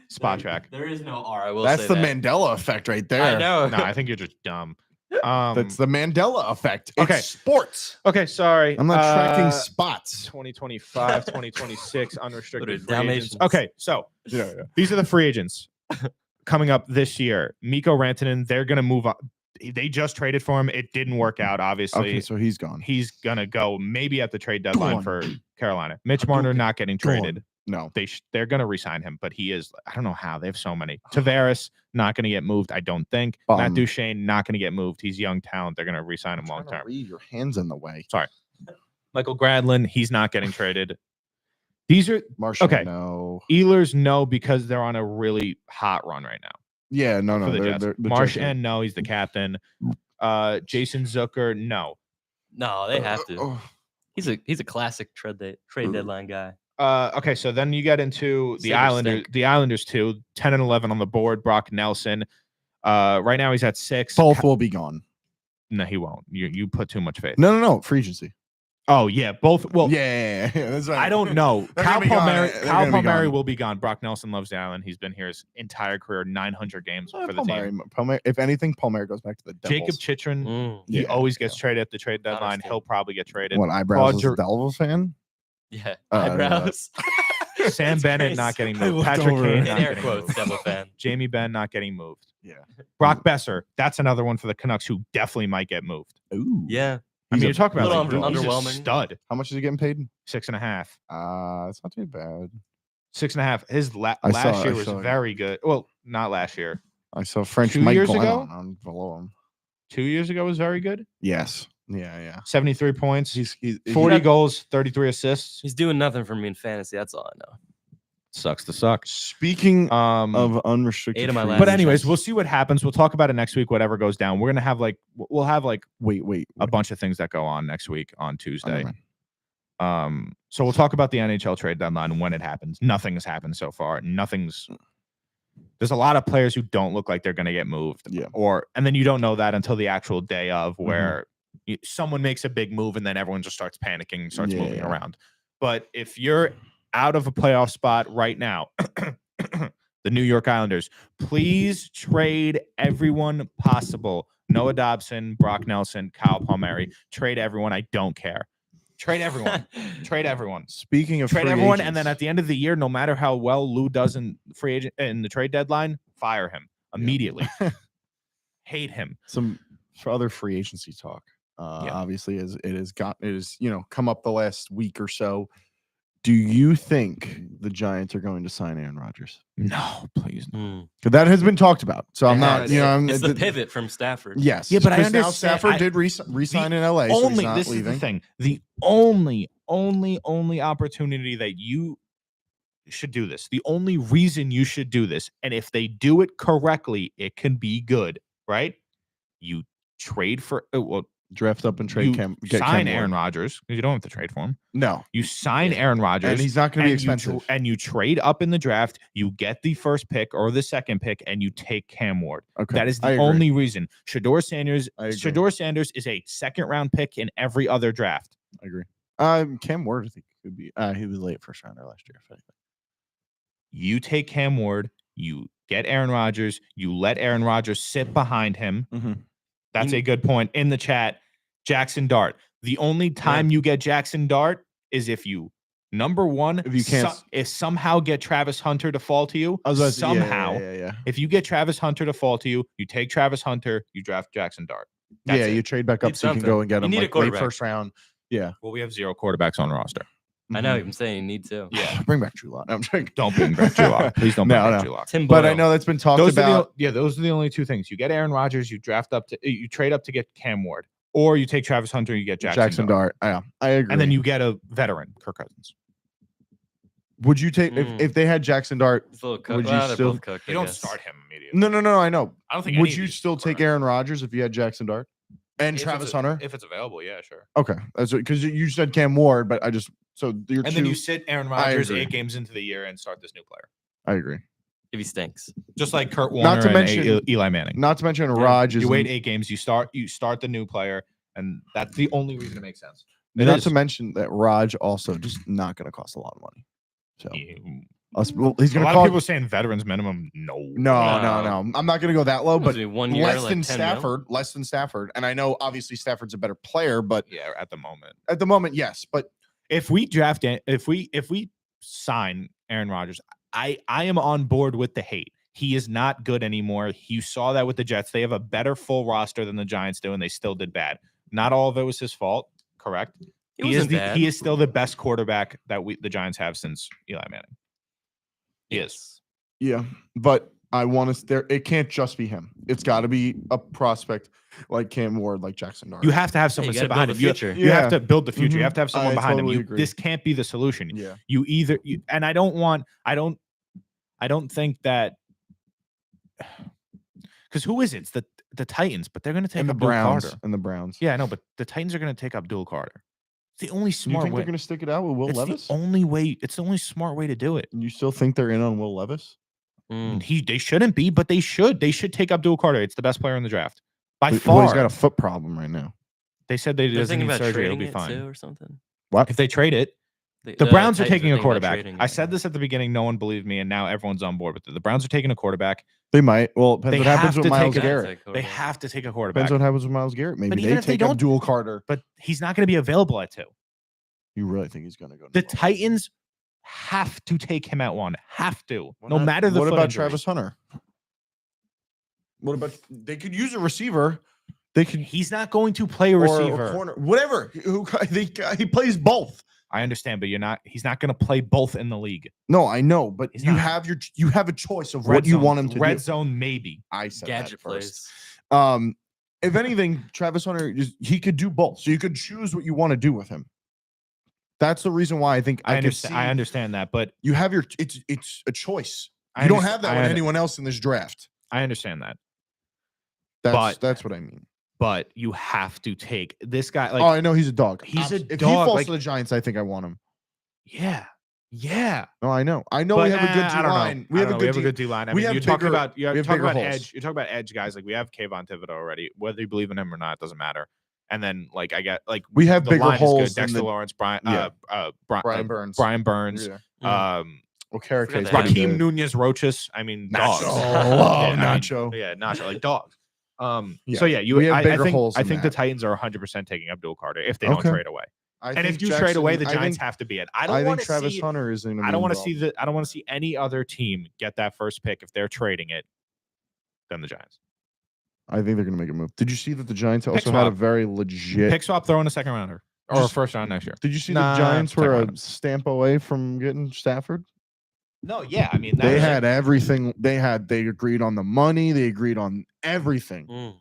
Spot Track. There is no R. I will That's say the that. Mandela effect right there. I know. No, I think you're just dumb. That's the Mandela effect. It's okay. sports. Okay, sorry. I'm not tracking spots. 2025, 2026 unrestricted What are free agents. Dalmatians? Okay, so Yeah. these are the free agents coming up this year. Mikko Rantanen, they're going to move on. They just traded for him. It didn't work out, obviously. Okay, so he's gone. He's going to go maybe at the trade deadline Gone. for Carolina. Mitch Marner not getting Gone. traded. No. They're going to re-sign him, but he is, I don't know how. They have so many. Tavares, not going to get moved, I don't think. Matt Bum. Duchene, not going to get moved. He's young talent. They're going to re-sign him long Trying to term. read your hands in the way. Michael Gradlin, he's not getting traded. These are Marshall, Okay. no. Ehlers, no, because they're on a really hot run right now. Yeah, no, For no. the They're, Jets. they're, the Marsh Jets are- and no, he's the captain. Jason Zucker, no. No, they have to. oh, He's a classic trade deadline guy. Okay, so then you get into the Save or Islanders. stink. The Islanders too, 10 and 11 on the board. Brock Nelson. Right now he's at 6. both will be gone. No, he won't. You put too much faith. No. Free agency. Oh yeah, both. Well, yeah. That's right. I don't know. They're Kyle gonna be gone. Palmieri, They're Kyle gonna be Palmieri gone. will be gone. Brock Nelson loves the island. He's been here his entire career, 900 games for the team. Palmieri, if anything, Palmieri goes back to the Jacob Devils. Chitrin, Mm, he Yeah, always gets yeah. traded at the trade deadline. Understood. He'll probably get traded. What, eyebrows is a Claude Devils fan? yeah. I don't know that. Eyebrows. Sam That's Bennett crazy. not getting I moved. looked Patrick over. Kane In not air getting quotes, moved. Devil fan. Jamie Benn not getting moved. Yeah. Brock Besser, that's another one for the Canucks who definitely might get moved. Ooh. Yeah. I mean, you're talking about little like, he's a underwhelming. stud. How much is he getting paid? 6.5. It's not too bad. 6.5. His I last saw- year I was saw- very good. Well, not last year. I saw French 2 Mike years Glenn ago? on below him. 2 years ago was very good. Yes. Yeah. 73 points, He's 40 got- goals, 33 assists. He's doing nothing for me in fantasy. That's all I know. Sucks to suck. Speaking Um, of unrestricted, 8 of my free last but anyways, agents- we'll see what happens. We'll talk about it next week. Whatever goes down, we're gonna have we'll have wait. a bunch of things that go on next week on Oh, Tuesday. never mind. So we'll talk about the NHL trade deadline when it happens. Nothing has happened so far. There's a lot of players who don't look like they're going to get moved. Yeah. And then you don't know that until the actual day of Mm-hmm. where someone makes a big move and then everyone just starts panicking and starts moving Yeah. around. But if you're out of a playoff spot right now, the New York Islanders, please trade everyone possible. Noah Dobson, Brock Nelson, Kyle Palmieri. Trade everyone. I don't care. Trade everyone. Trade everyone. Speaking of Trade free everyone, and then agents, at the end of the year, no matter how well Lou does in free agent in the trade deadline, fire him immediately. Hate him. some for other free agency talk. Yeah. Obviously, as it has come up the last week or so. Do you think the Giants are going to sign Aaron Rodgers? No, please. No. Mm. 'Cause that has been talked about. So I'm not, has. I'm It's the pivot from Stafford. Yes. Yeah, but I 'cause now understand- Stafford I- did resign in LA. So he's Only not this leaving. is the thing. The only opportunity that you should do this. The only reason you should do this, and if they do it correctly, it can be good, right? You trade for Draft up and trade you Cam. Get sign Cam Aaron Ward. Rodgers because you don't have to trade for him. No, You sign Yeah. Aaron Rodgers, and he's not going to be and you expensive. and you trade up in the draft. You get the first pick or the second pick, and you take Cam Ward. Okay, That is I the agree. only reason. Shador Sanders. I agree. Shador Sanders is a second round pick in every other draft. I agree. Cam Ward, I think could be. He was late first rounder last year. if anything. You take Cam Ward. You get Aaron Rodgers. You let Aaron Rodgers sit behind him. Mhm. That's You- a good point. In the chat, Jackson Dart. The only time you get Jackson Dart is if you, number one, If you can't if somehow get Travis Hunter to fall to you. I was about to say, yeah, Somehow, yeah. if you get Travis Hunter to fall to you, you take Travis Hunter, you draft Jackson Dart. That's Yeah, it. you trade back up Need so you can something. go and get You him need a like late quarterback. first round. Yeah, Well, we have 0 quarterbacks on the roster. I know. Mhm. I'm saying you need to. Yeah. Bring back Drew Lock. I'm joking. Don't bring back Drew Lock. Please don't bring No, back no. Drew Lock. Tim But I Boyle. know that's been talked Those about. are the only two things. You get Aaron Rodgers, you draft up to you trade up to get Cam Ward, or you take Travis Hunter, you get Jackson Dart. Dart. Yeah, I agree. And then you get a veteran, Kirk Cousins. would you take Mm. if they had Jackson Dart? It's a little cooked. Would you Well, they're still- both cooked. You I don't guess. start him immediately. No. I know. I don't think. Would any of you these still take Aaron Rodgers if you had Jackson Dart and If Travis it's Hunter? if it's available? Yeah, sure. Okay, that's because you said Cam Ward, but I just your And two. then you sit Aaron Rodgers agree. 8 games into the year and start this new player, I agree. If he stinks. just like Kurt Warner to and mention- Eli Manning. Not to mention Rodgers. You wait 8 games, you start the new player, and that's the only reason it makes sense. It Not is. to mention that Raj also just not going to cost a lot of money. So he's A going to lot of cost. people saying veterans minimum. No. No. I'm not going to go that low, What but was it, 1 year, less like than 10 mil? Stafford. Less than Stafford, and I know obviously Stafford's a better player, but Yeah, at the moment. at the moment, yes. But If we sign Aaron Rodgers, I am on board with the hate. He is not good anymore. You saw that with the Jets. They have a better full roster than the Giants do, and they still did bad. Not all of it was his fault, correct? He wasn't bad. He is still the best quarterback that the Giants have since Eli Manning. He is. yeah, but I want to. There, it can't just be him. It's got to be a prospect like Cam Ward, like Jackson Dart. You have to have Yeah, someone you sit gotta behind build him. a future. You have Yeah. to build the future. You Mhm. have to have someone I behind totally him. agree. This can't be the solution. Yeah. You either and I don't think that because who is it? It's the Titans, but they're going to take and the Abdul Browns. Carter. And the Browns. Yeah, I know, but the Titans are going to take Abdul Carter. It's the only You smart think way. they're going to stick it out with Will It's Levis? the only way. It's the only smart way to do it. You still think they're in on Will Levis? Mm. They shouldn't be, but they should. They should take Abdul Carter. It's the best player in the draft by Well, far. he's got a foot problem right now. They said they They're doesn't thinking need about surgery. It'll trading be it fine. too or something. What? If they trade it, the Browns are taking a quarterback. I said this at the beginning. No one believed me, and now everyone's on board with it. The Browns are taking a quarterback. They might. Well, depends They what happens have with to Miles take Garrett. They have to take a quarterback. Depends what happens with Miles Garrett. Maybe even they if they take up don't- Dual Carter. But he's not going to be available at 2. You really think he's going to go? The number one? Titans have to take him at 1. Have to. Why No not? matter the What foot about injury. Travis Hunter? What about they could use a receiver? They could He's not going to play a or receiver. a corner, whatever. He plays both. I understand, but he's not going to play both in the league. No, I know, but He's you not. have a choice of Red what you zone- want him to red do. zone, maybe. I said Gadget that first. plays. If anything, Travis Hunter he could do both, so you could choose what you want to do with him. That's the reason why I think I could see I understand that, but you have your it's a choice. I You don't underst- have that I with under- anyone else in this draft. I understand that. That's But- what I mean. But you have to take this guy. Like, Oh, I know he's a dog. he's a If he dog, falls like- to the Giants, I think I want him. yeah. No, I know. I know But, we have a good I D don't know. line. I don't know. We have a good D line. I we mean, have you're talking bigger- about we have bigger holes. edge. You're talking about edge guys. Like we have Kayvon Thibodeau already. Whether you believe in him or not doesn't matter. And then like I get like We have the bigger line is holes good. than Dexter the Lawrence, Brian Brian Burns. Brian Burns, Yeah. um, Okereke Forgot is that. pretty Raheem good. Nunez Roches. I mean, dogs. Nacho. Yeah, Oh, I mean, Nacho. yeah, Nacho, like dogs. Yeah, So yeah, we have I bigger think holes I than think the that. Titans are 100% taking Abdul Carter if they don't Okay. trade away. I And if think you trade away, the Jackson- Giants have to be it. I I don't think want to Travis see. Hunter is going to. I don't want to see that. I don't want to see any other team get that first pick if they're trading it than the Giants. I think they're going to make a move. Did you see that the Giants also swap. had a very legit Pick swap, throw in a second rounder or a Just- first round next year. Did you see Nah, the Giants second were a round. stamp away from getting Stafford? No, yeah, I mean They had everything. They agreed on the money. They agreed on everything, Mm.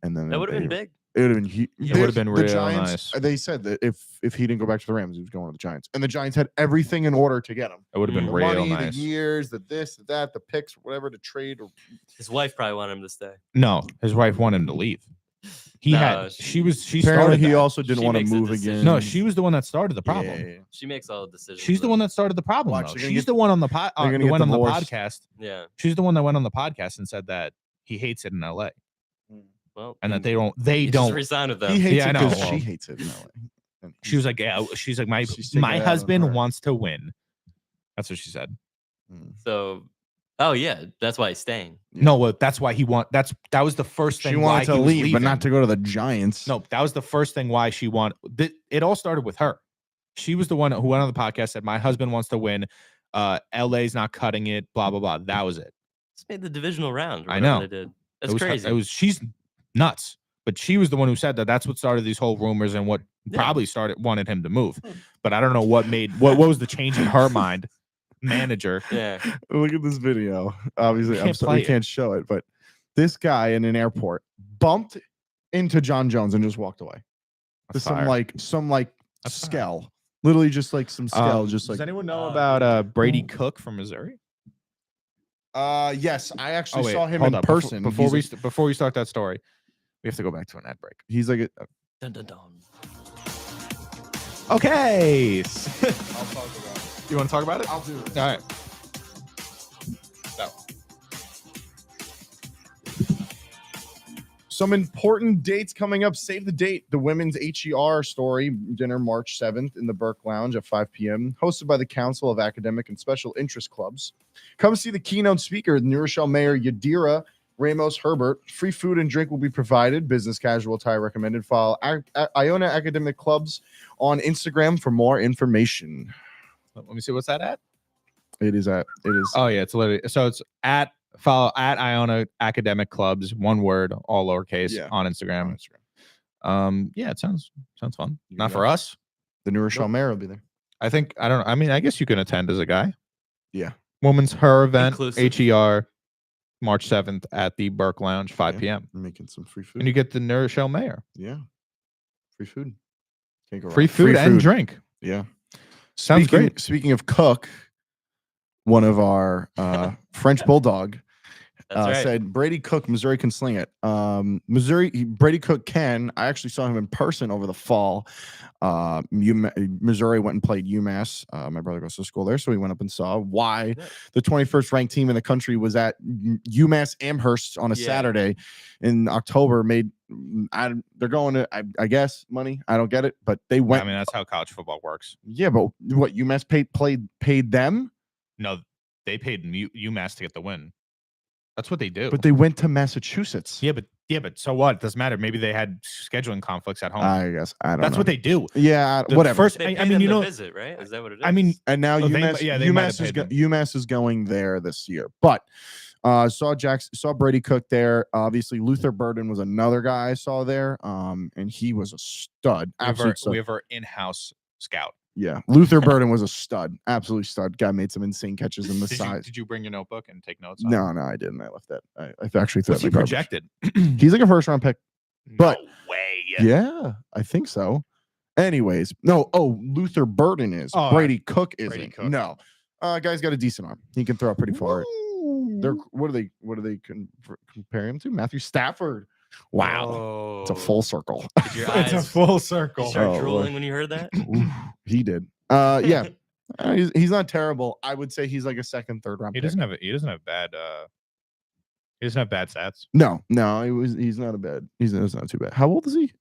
and then That would have been big. It would have been huge. It would've been The real Giants, nice. They said that if he didn't go back to the Rams, he was going to the Giants, and the Giants had everything in order to get him. It would have been The Mm. real money, nice. the years, the this, the that, the picks, whatever to trade. Or His wife probably wanted him to stay. No, his wife wanted him to leave. He No, had. She apparently, started. he that. also didn't She want to makes the move decision. again. No, she was the one that started the problem. Yeah, yeah, yeah. She makes all the decisions. She's the one that started the problem. Watch, though. they're gonna She's get- the one on the pod. they're gonna The get one on the divorced. podcast. Yeah. She's the one that went on the podcast and said that he hates it in LA Well, and that they don't. They he don't. just resigned with them. He hates Yeah, I it know, because well, she hates it. In LA. And She was like, yeah. She's like, She's taking my it out on husband her. wants to win. That's what she said. Mm. So, oh yeah, that's why he's staying. Yeah. No, well, that's why that was the first thing. She why wanted to he was leave, but leaving. not to go to the Giants. No, that was the first thing why she wanted. It all started with her. She was the one who went on the podcast, said, my husband wants to win. LA's not cutting it, blah, blah, blah. That was it. Just made the divisional round. or I whatever know. They did. It That's was her- crazy. she's nuts. But she was the one who said that. That's what started these whole rumors and what Yeah. probably wanted him to move. But I don't know what was the change in her mind. Manager. Yeah. Look at this video. Obviously, can't I'm sorry play we it. can't show it, but this guy in an airport bumped into John Jones and just walked away. That's Some fire. like That's fire. skell. Literally just like some skell. Just like does anyone know about Brady Cook from Missouri? yes, I actually wait, saw him hold in up. person. Before He's before we start that story, we have to go back to an ad break. he's like a, Dun, dun, dun. Okay. I'll talk about it. You want to talk about it? I'll do it. All right. Some important dates coming up. Save the date. The women's HER story dinner March 7th in the Burke Lounge at 5 p.m. Hosted by the Council of Academic and Special Interest Clubs. Come see the keynote speaker, New Rochelle Mayor Yadira Ramos Herbert. Free food and drink will be provided. Business casual attire recommended. Follow Iona Academic Clubs on Instagram for more information. Let me see. What's that at? It is. Oh yeah, it's literally it's follow at Iona Academic Clubs, one word, all lowercase, Yeah. on on Instagram. Instagram. Yeah, it sounds fun. You Not can for go. us. The New Rochelle Mayor will be there. I think I don't know. I mean, I guess you can attend as a guy. Yeah. Woman's her event, Inclusive. HER, March 7th at the Burke Lounge, 5 Yeah. p.m. I'm making some free food. And you get the New Rochelle Mayor. Yeah. Free food. Can't go Free wrong. food and drink. Yeah. Sounds great. Speaking of Cook, one of our French bulldog, That's right. said Brady Cook, Missouri can sling it. Brady Cook can. I actually saw him in person over the fall. Missouri went and played UMass. My brother goes to school there, so we went up and saw why the 21st ranked team in the country was at UMass Amherst on a Saturday in October. They're going to, I guess, money. I don't get it, but they went. I mean, that's how college football works. Yeah, but what UMass paid them? No, they paid UMass to get the win. That's what they do. But they went to Massachusetts. yeah, but so what? It doesn't matter. Maybe they had scheduling conflicts at home. I guess I don't. That's know. what they do. Yeah, The whatever. First, They I pay mean, them you to know, visit, right? Is that what it is? I mean, And now Oh, they- UMass, yeah, they might have paid them. UMass is going there this year. But saw Brady Cook there. Obviously, Luther Burden was another guy I saw there. And he was a stud. Absolute stud. we have our in-house scout. Yeah, Luther Burden was a stud. Absolute stud. Guy made some insane catches in the size. Did you bring your notebook and take notes? on it? No, I didn't. I left that. I actually threw What's it he in the garbage. projected? He's like a first round pick. But- no way. Yeah, I think so. Anyways, no. Oh, Luther Burden is. Oh, Brady Cook isn't. Brady Cook. No. Guy's got a decent arm. He can throw it pretty far. They're what do they compare him to? Matthew Stafford. Wow. Oh. It's a full circle. Did your It's a eyes full circle. you start Oh, drooling Lord. when you heard that? Oof, he did. Yeah. He's not terrible. I would say he's like a second, third round He pick. doesn't have bad stats. No, he's not a bad. He's not too bad. How old is he?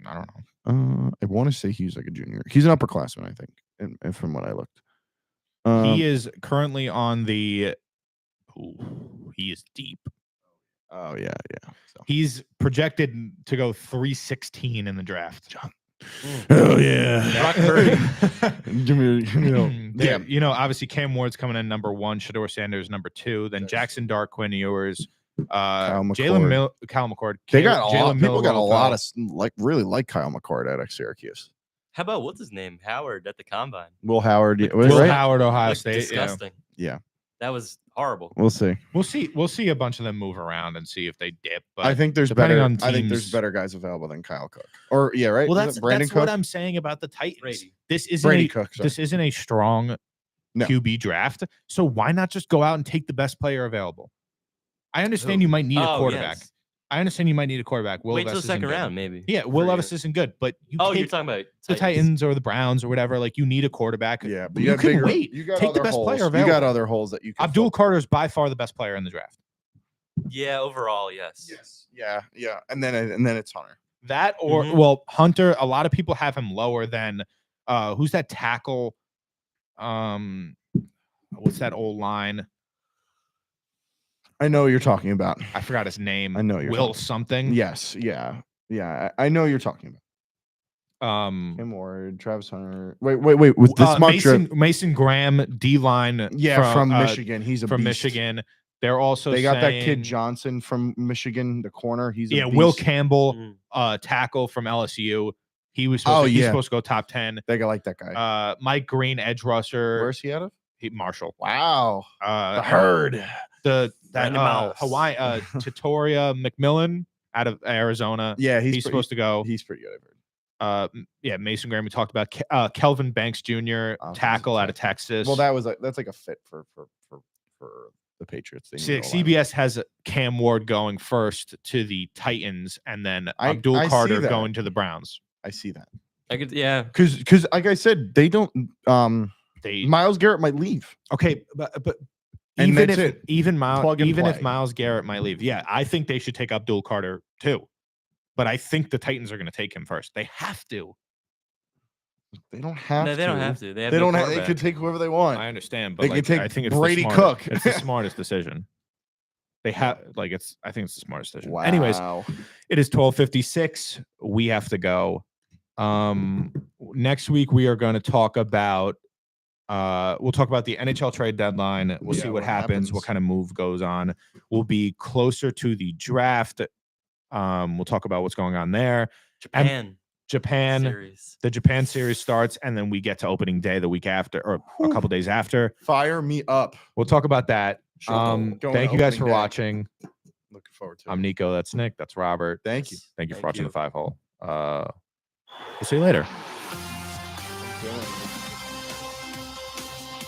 I don't know. I want to say he's like a junior. He's an upperclassman, I think, and from what I looked. He is currently on the. Ooh, he is deep. Oh yeah. So. He's projected to go 316 in the draft. Oh yeah. Brock Purdy. Give me, Yeah, obviously Cam Ward's coming in number 1, Shador Sanders number 2, then Jackson Dart, Quinn Ewers, Kyle Kyle McCord. They got a lot. Jalen People got a Miller, lot of really like Kyle McCord at Syracuse. How about what's his name? Howard at the combine. Will Howard. Will right? Howard, Ohio Looked State. Yeah. disgusting. Yeah. That was horrible. We'll see. We'll see a bunch of them move around and see if they dip. But I think there's depending better. on I think there's teams- better guys available than Kyle Cook. Or yeah, right. well, Was that's it Brandon that's Cook. what I'm saying about the Titans. Brady. This isn't Brady a, Cook. Sorry. this isn't a strong No. QB draft. So why not just go out and take the best player available? I understand Who? you might need a Oh, quarterback. yes. I understand you might need a quarterback. Will Wait till the Levis isn't second good. round, maybe. Yeah, Will for Levis you. isn't good, but you Oh, you're take talking about the Titans or the Browns or whatever. Like you need a quarterback. Yeah, but you got can bigger, wait. You got Take the other best holes. player You got available. other holes that you can. Abdul fill. Carter is by far the best player in the draft. Yeah, overall, yes. Yes. Yeah. And then it's Hunter. That or Mhm. well, Hunter. A lot of people have him lower than who's that tackle? What's that old line? I know what you're talking about. I forgot his name. I know what you're Will talking- something. Yes. Yeah. I know what you're talking about. Um, Kim Ward, Travis Hunter. Wait. With this mock draft- Mason Graham, D line. Yeah, from Michigan. He's a From beast. Michigan. They're also They got that kid saying- Johnson from Michigan, the corner. He's a Yeah, Will beast. Campbell, Mhm. tackle from LSU. He was Oh, he's yeah. supposed to go top 10. They got like that guy. Mike Green, edge rusher. Where's he out of? Marshall. Wow. Uh, The herd. That Brandon Miles. Hawaii Tatoria McMillan out of Arizona. Yeah, He's supposed to go. He's pretty good. I've heard. Mason Graham. We talked about Kelvin Banks Jr. Oh, tackle he's a out of Texas. Well, that's like a fit for the Patriots. They need a line. CBS has Cam Ward going first to the Titans, and then I Abdul see Carter that. going to the Browns. I see that I could, yeah. because like I said, they don't. They Miles Garrett might leave. okay, but And even that's if it. even Plug and if play. Miles Garrett might leave, yeah, I think they should take Abdul Carter too. But I think the Titans are going to take him first. They have to. They don't have. No, they don't to. have to. They have They no don't have. They quarterback. could take whoever they want. I understand, but They like, could take I think it's Brady the smartest, Cook. It's the smartest decision. They have like it's. I think it's the smartest decision. Anyways, Wow. it is 12:56. We have to go. Next week we are going to talk about. We'll talk about the NHL trade deadline. We'll see what happens, what kind of move goes on. We'll be closer to the draft. We'll talk about what's going on there. Japan. series. The Japan series starts, and then we get to opening day the week after, or a couple days after. Fire me up. We'll talk about that. Going Thank to you guys opening for day. watching. Looking forward to it. I'm Nico. That's Nick. That's Robert. Thank you. Thank you for Thank watching you. the 5 hole. We'll see you later. I'm feeling it.